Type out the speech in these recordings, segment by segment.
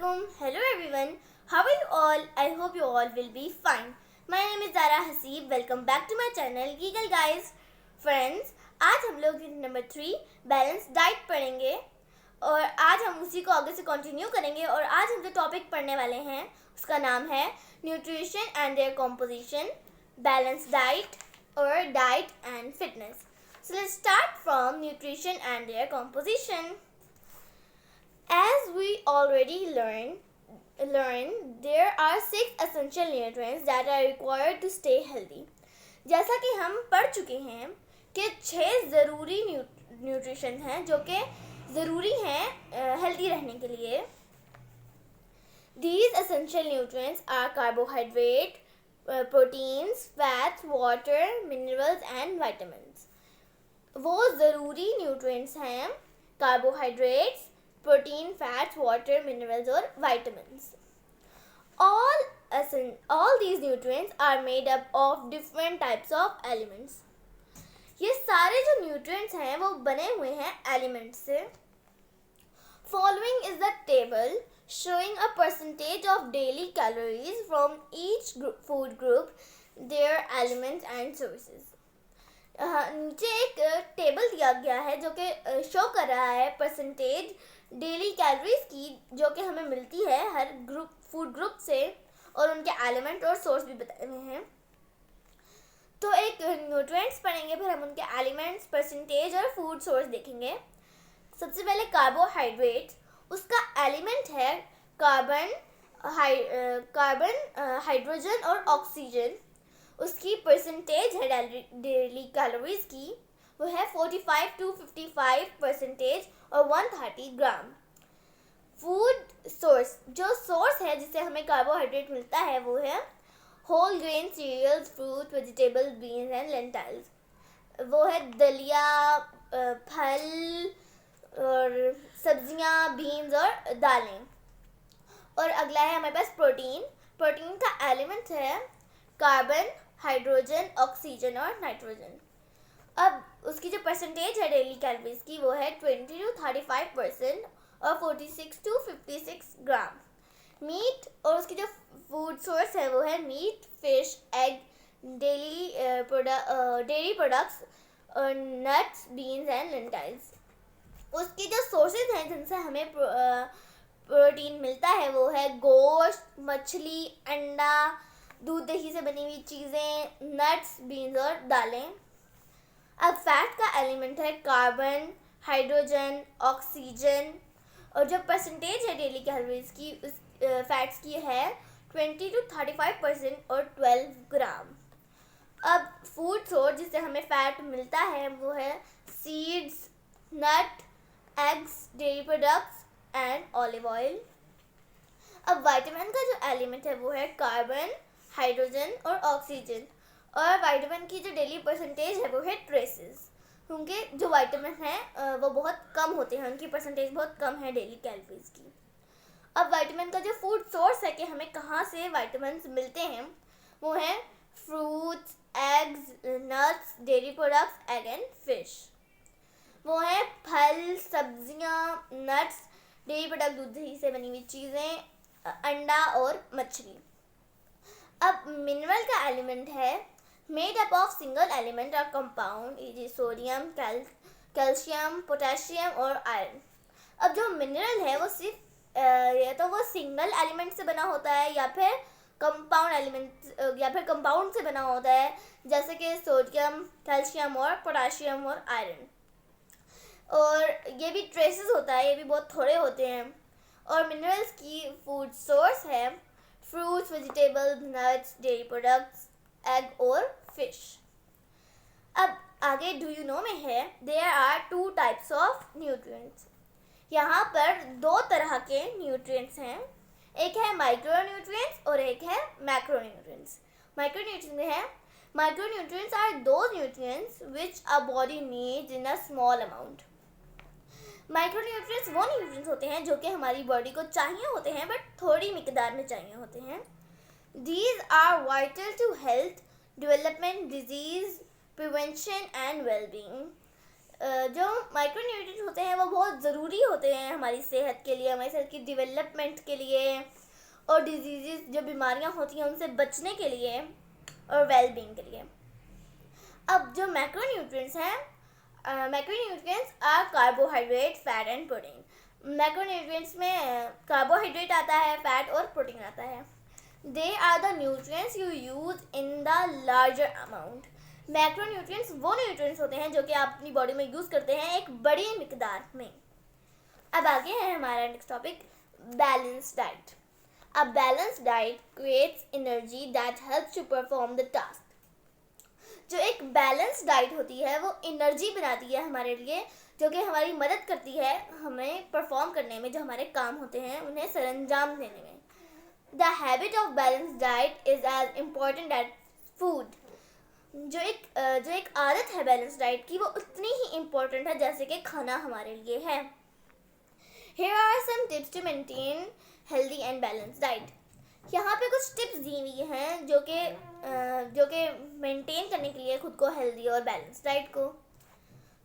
Welcome. Hello everyone. How are you all? I hope you all will be fine. My name is Zara Hasib. Welcome back to my channel Giggle Guys. Friends, आज हम लोग number 3 balance diet पढ़ेंगे और आज हम उसी को आगे से कंटिन्यू करेंगे और आज हम जो टॉपिक पढ़ने वाले हैं उसका नाम है nutrition and their composition, balance diet और diet and fitness. So let's start from nutrition and their composition. As we already learned, there are 6 essential nutrients that are required to stay healthy. जैसा कि हम पढ़ चुके हैं कि 6 ज़रूरी nutrition हैं जो कि ज़रूरी हैं हेल्दी रहने के लिए. These essential nutrients are carbohydrate, proteins, fats, water, minerals and vitamins. वो ज़रूरी न्यूट्रिएंट्स हैं carbohydrates, protein, fats, water, minerals और vitamins. All these nutrients are made up of different types of elements. ये सारे जो न्यूट्रिएंट्स हैं वो बने हुए हैं एलिमेंट्स से. Following is the table showing a percentage of daily calories from each food group, their elements and sources. नीचे एक टेबल दिया गया है जो कि शो कर रहा है परसेंटेज डेली कैलोरीज की जो कि हमें मिलती है हर फूड ग्रुप से और उनके एलिमेंट और सोर्स भी बताए हुए हैं. तो एक न्यूट्रिएंट्स पढ़ेंगे, फिर हम उनके एलिमेंट्स, परसेंटेज और फूड सोर्स देखेंगे. सबसे पहले कार्बोहाइड्रेट्स, उसका एलिमेंट है कार्बन, हाइड्रोजन और ऑक्सीजन. उसकी परसेंटेज है डेली कैलोरीज की, वो है 45 to 55% और 130 ग्राम. फूड सोर्स, जो सोर्स है जिससे हमें कार्बोहाइड्रेट मिलता है वो है whole grain cereals, fruit, vegetable, beans and lentils. वो है दलिया, फल और सब्जियां, बीन्स और दालें. और अगला है हमारे पास प्रोटीन. प्रोटीन का एलिमेंट है कार्बन, हाइड्रोजन, ऑक्सीजन और नाइट्रोजन. अब उसकी जो परसेंटेज है डेली कैलोरीज की वो है 20 to 35% और 46 to 56 ग्राम. मीट और उसकी जो फूड सोर्स है वो है meat, fish, egg, dairy products और नट्स, बीन्स एंड लेंटाइल्स. उसकी जो सोर्सेज हैं जिनसे हमें प्रोटीन मिलता है वो है गोश्त, मछली, अंडा, दूध दही से बनी हुई चीज़ें, नट्स, बीन्स और दालें. अब फैट का एलिमेंट है कार्बन, हाइड्रोजन, ऑक्सीजन और जो परसेंटेज है डेली कैलोरीज की उस फैट्स की है 20 to 35% और 12 ग्राम. अब फूड सोर्स जिससे हमें फैट मिलता है वो है seeds, nut, eggs, dairy products and olive oil. अब विटामिन का जो एलिमेंट है वो है कार्बन, हाइड्रोजन और ऑक्सीजन. और विटामिन की जो डेली परसेंटेज है वो है ट्रेसेस, क्योंकि जो विटामिन है वो बहुत कम होते हैं, उनकी परसेंटेज बहुत कम है डेली कैलोरीज की. अब विटामिन का जो फूड सोर्स है कि हमें कहाँ से विटामिन मिलते हैं वो है fruits, eggs, nuts, dairy products, egg and fish. वो है फल, सब्जियां, नट्स, डेयरी प्रोडक्ट, दूध दही से बनी हुई चीज़ें, अंडा और मछली. अब मिनरल का एलिमेंट है made up of single element और कंपाउंड, ये सोडियम, कैल्शियम, पोटेशियम और आयरन. अब जो मिनरल है वो सिर्फ या तो वो सिंगल एलिमेंट से बना होता है या फिर कंपाउंड से बना होता है, जैसे कि सोडियम, कैल्शियम और पोटेशियम और आयरन. और ये भी ट्रेसेस होता है, ये भी बहुत थोड़े होते हैं. और मिनरल्स की फूड सोर्स है fruits, vegetables, nuts, dairy products, egg और फिश. अब आगे डू यू नो में है there are 2 types of nutrients. यहाँ पर 2 तरह के न्यूट्रिएंट्स हैं, एक है माइक्रो न्यूट्रिएंट्स और एक है macro nutrients. Micro nutrients are those nutrients which a body needs in a small amount. Micro nutrients वो न्यूट्रिएंट्स होते हैं जो कि हमारी बॉडी को चाहिए होते हैं बट थोड़ी मिकदार में चाहिए होते हैं. These are vital to health, development, disease, prevention and well-being. जो माइक्रोन्यूट्रिएंट्स होते हैं वो बहुत ज़रूरी होते हैं हमारी सेहत के लिए, हमारी सेहत की डेवलपमेंट के लिए और डिजीज़ जो बीमारियां होती हैं उनसे बचने के लिए और वेलबींग के लिए। अब जो मैक्रोन्यूट्रिएंट्स हैं, macronutrients are carbohydrate, fat and protein. Macronutrients में कार्बोहाइड्रेट आता है, फैट और प्रोटीन आता है। They are the nutrients you use in the larger amount. Macronutrients वो न्यूट्रिएंट्स होते हैं जो कि आप अपनी बॉडी में यूज़ करते हैं एक बड़ी मिकदार में। अब आगे है हमारा next topic, balance diet. A balance diet creates energy that helps to perform the task. जो एक बैलेंस डाइट होती है वो एनर्जी बनाती है हमारे लिए, जो कि हमारी मदद करती है हमें परफॉर्म करने में, जो हमारे काम होते हैं उन्हें सरअंजाम देने में। The habit of balance diet is as important as food. जो एक आदत है बैलेंस डाइट की वो उतनी ही इम्पोर्टेंट है जैसे कि खाना हमारे लिए है। Here are some tips to maintain healthy and balanced diet. यहाँ पे कुछ टिप्स दी हुई हैं जो कि मेंटेन करने के लिए खुद को हेल्दी और बैलेंस डाइट को।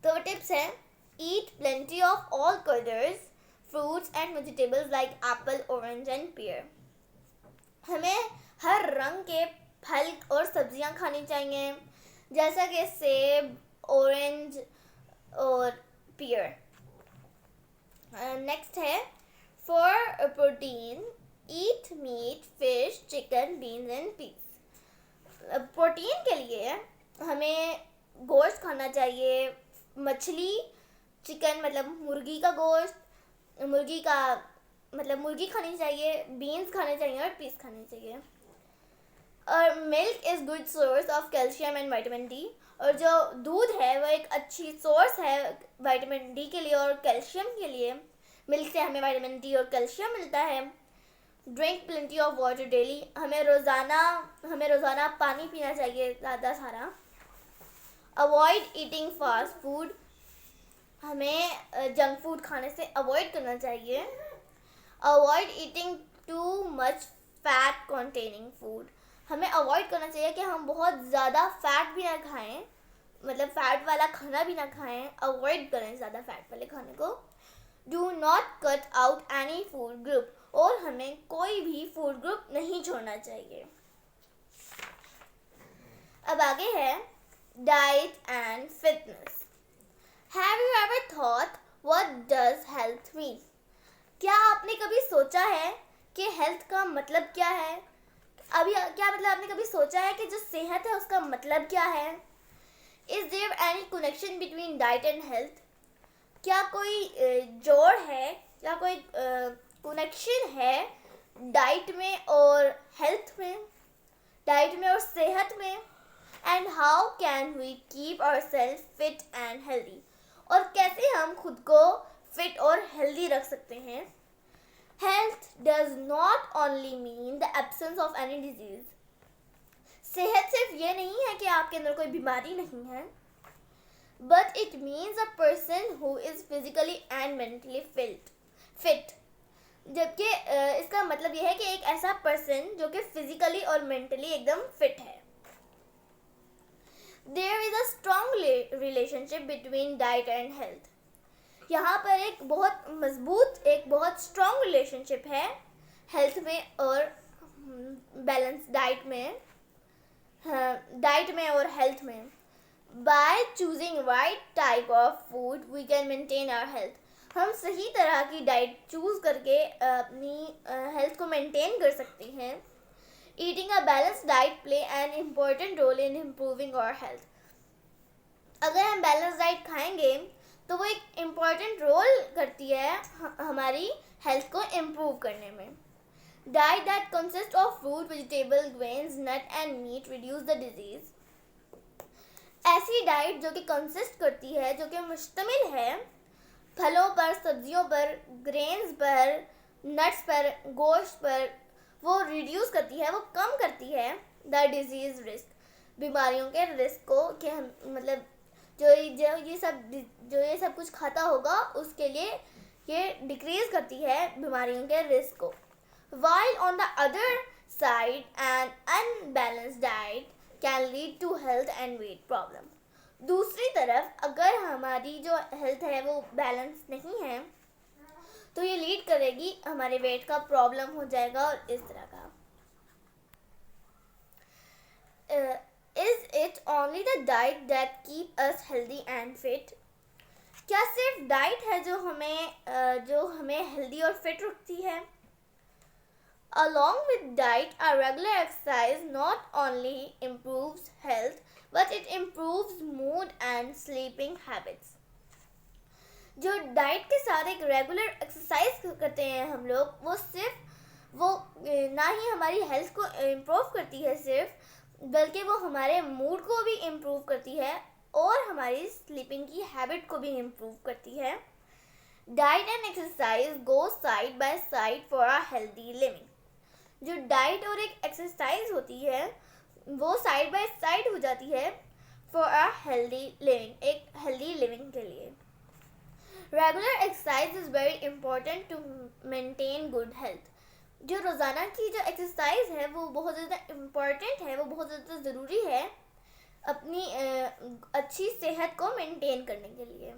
तो वो टिप्स हैं, eat plenty of all colors, fruits and vegetables like apple, orange and pear. हमें हर रंग के फल और सब्जियां खानी चाहिए जैसा कि सेब, ऑरेंज और पियर। नेक्स्ट है, for protein eat meat, fish, chicken, beans and peas. Protein के लिए हमें गोश्त खाना चाहिए, मछली, चिकन मतलब मुर्गी का गोश्त, मुर्गी खानी चाहिए, बीन्स खाने चाहिए और पीस खाने चाहिए। और milk is good source of calcium and vitamin D. और जो दूध है वो एक अच्छी सोर्स है विटामिन डी के लिए और कैल्शियम के लिए। मिल्क से हमें विटामिन डी और कैल्शियम मिलता है। Drink plenty of water daily. हमें रोज़ाना पानी पीना चाहिए ज़्यादा सारा। Avoid eating fast food. हमें जंक फूड खाने से अवॉइड करना चाहिए। Avoid eating too much fat containing food. हमें अवॉइड करना चाहिए कि हम बहुत ज़्यादा फैट भी ना खाएं, मतलब फैट वाला खाना भी ना खाएं, अवॉइड करें ज़्यादा फैट वाले खाने को। Do not cut out any food group. और हमें कोई भी फूड ग्रुप नहीं छोड़ना चाहिए। अब आगे है diet and fitness. Have you ever thought what does health mean? क्या आपने कभी सोचा है कि हेल्थ का मतलब क्या है? आपने कभी सोचा है कि जो सेहत है उसका मतलब क्या है? Is there any connection between diet and health? क्या कोई जोड़ है या कोई कनेक्शन है डाइट में और हेल्थ में, डाइट में और सेहत में? And how can we keep ourselves fit and healthy? और कैसे हम खुद को फिट और हेल्दी रख सकते हैं? Health does not only mean the absence of any disease. सेहत सिर्फ ये नहीं है कि आपके अंदर कोई बीमारी नहीं है, but it means a person who is physically and mentally fit. जबकि इसका मतलब ये है कि एक ऐसा पर्सन जो कि फिजिकली और मेंटली एकदम फिट है। There is a strong relationship between diet and health. यहाँ पर एक बहुत स्ट्रॉन्ग रिलेशनशिप है हेल्थ में और बैलेंस डाइट में और हेल्थ में। By choosing right type of food we can maintain our health. हम सही तरह की डाइट चूज़ करके अपनी हेल्थ को मेंटेन कर सकते हैं। Eating a balance diet play an important role in improving our health. अगर हम बैलेंस डाइट खाएंगे तो वो एक इम्पॉर्टेंट रोल करती है हमारी हेल्थ को इम्प्रूव करने में। Diet that consist of fruit, vegetable, grains, nut and meat reduce the disease. ऐसी डाइट जो कि कंसिस्ट करती है, जो कि मुश्तमिल है फलों पर, सब्जियों पर, ग्रेन्स पर, नट्स पर, गोश्त पर, वो रिड्यूस करती है, वो कम करती है द डिजीज रिस्क, बीमारियों के रिस्क को। कि हम मतलब जो ये सब कुछ खाता होगा उसके लिए ये डिक्रीज करती है बीमारियों के रिस्क को। While on the other side, an unbalanced diet can lead to health and weight problem. दूसरी तरफ अगर हमारी जो हेल्थ है वो बैलेंस नहीं है तो ये लीड करेगी हमारे वेट का प्रॉब्लम हो जाएगा और इस तरह का। Is it only the diet that keep us healthy and fit? क्या सिर्फ डाइट है जो हमें हेल्दी और फिट रखती है? Along with diet, our regular exercise not only improves health but it improves mood and sleeping habits. जो diet के साथ एक रेगुलर एक्सरसाइज करते हैं हम लोग, वो ना ही हमारी हेल्थ को इम्प्रूव करती है सिर्फ, बल्कि वो हमारे मूड को भी इम्प्रूव करती है और हमारी स्लीपिंग की हैबिट को भी इम्प्रूव करती है। Diet and exercise go side by side for a healthy living. जो डाइट और एक एक्सरसाइज होती है वो साइड बाय साइड हो जाती है फॉर अ हेल्दी लिविंग, एक हेल्दी लिविंग के लिए। Regular exercise is very important to maintain good health. जो रोज़ाना की जो एक्सरसाइज है वो बहुत ज़्यादा इम्पॉर्टेंट है, वो बहुत ज़्यादा ज़रूरी है अपनी अच्छी सेहत को मेंटेन करने के लिए।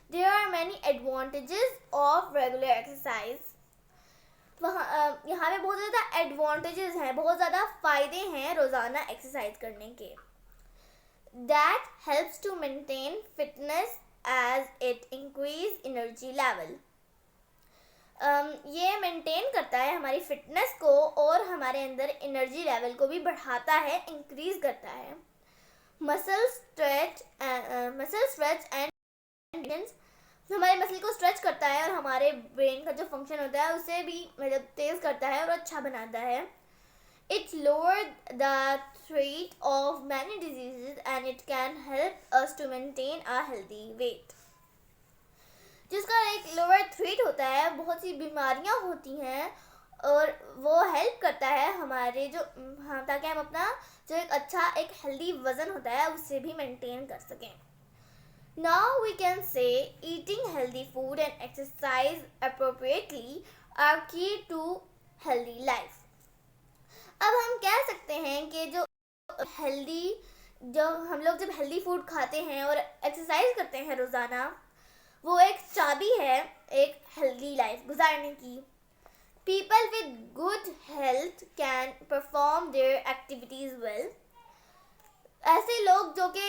There are many advantages of regular exercise. यहाँ पे बहुत ज़्यादा एडवांटेजेस हैं, बहुत ज़्यादा फ़ायदे हैं रोज़ाना एक्सरसाइज करने के। That helps to maintain fitness as it increase energy level. ये मेंटेन करता है हमारी फिटनेस को और हमारे अंदर एनर्जी लेवल को भी बढ़ाता है, इंक्रीज करता है। मसल स्ट्रेच एंड हमारे मसल को स्ट्रेच करता है और हमारे ब्रेन का जो फंक्शन होता है उसे भी मतलब तेज करता है और अच्छा बनाता है। It lower the threat of many diseases and it can help us to maintain a healthy weight. जिसका एक लोअर थ्रेट होता है, बहुत सी बीमारियां होती हैं और वो हेल्प करता है हमारे ताकि हम अपना जो एक अच्छा एक हेल्दी वज़न होता है उससे भी मेंटेन कर सकें। Now we can say eating healthy food and exercise appropriately are key to healthy life. अब हम कह सकते हैं कि हम लोग जब हेल्दी फूड खाते हैं और एक्सरसाइज करते हैं रोज़ाना, वो एक चाबी है एक हेल्दी लाइफ गुजारने की। People with good health can perform their activities well. ऐसे लोग जो कि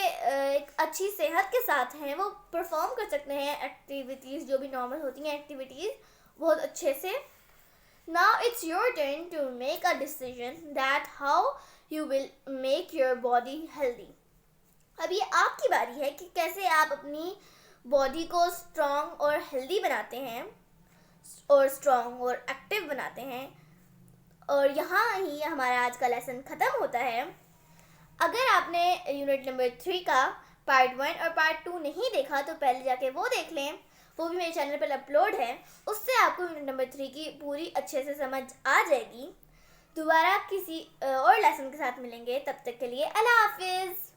एक अच्छी सेहत के साथ हैं वो परफॉर्म कर सकते हैं एक्टिविटीज़, जो भी नॉर्मल होती हैं एक्टिविटीज़, बहुत अच्छे से। Now it's your turn to make a decision that how you will make your body healthy. अब ये आपकी बारी है कि कैसे आप अपनी बॉडी को स्ट्रॉन्ग और हेल्दी बनाते हैं और स्ट्रॉन्ग और एक्टिव बनाते हैं। और यहाँ ही हमारा आज का लेसन ख़त्म होता है। अगर आपने यूनिट नंबर 3 का पार्ट 1 और पार्ट 2 नहीं देखा तो पहले जाके वो देख लें, वो भी मेरे चैनल पर अपलोड है। उससे आपको यूनिट नंबर 3 की पूरी अच्छे से समझ आ जाएगी। दोबारा किसी और लेसन के साथ मिलेंगे, तब तक के लिए अल्लाह हाफिज़।